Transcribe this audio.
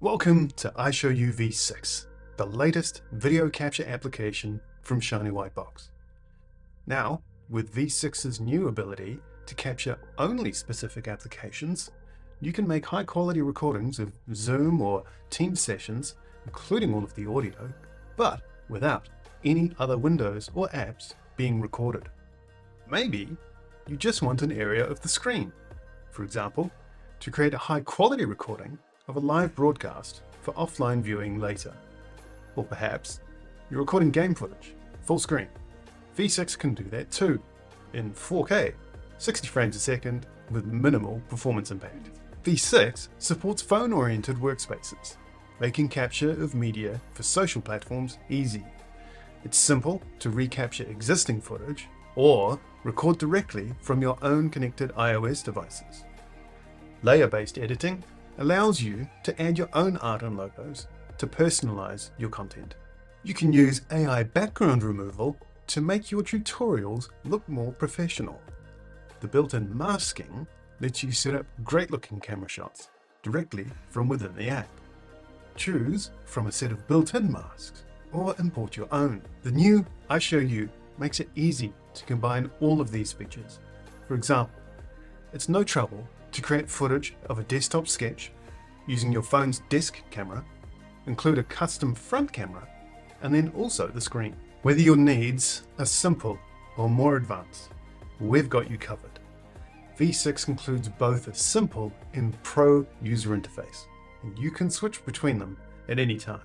Welcome to iShowU V6, the latest video capture application from Shiny White Box. Now, with V6's new ability to capture only specific applications, you can make high-quality recordings of Zoom or Teams sessions, including all of the audio, but without any other windows or apps being recorded. Maybe you just want an area of the screen, for example, to create a high-quality recording of a live broadcast for offline viewing later. Or perhaps you're recording game footage, full screen. V6 can do that too, in 4K, 60 frames a second with minimal performance impact. V6 supports phone-oriented workspaces, making capture of media for social platforms easy. It's simple to recapture existing footage or record directly from your own connected iOS devices. Layer-based editing allows you to add your own art and logos to personalize your content. You can use AI background removal to make your tutorials look more professional. The built-in masking lets you set up great-looking camera shots directly from within the app. Choose from a set of built-in masks or import your own. The new iShowU makes it easy to combine all of these features. For example, it's no trouble to create footage of a desktop sketch using your phone's desk camera, include a custom front camera, and then also the screen. Whether your needs are simple or more advanced, we've got you covered. V6 includes both a simple and pro user interface, and you can switch between them at any time.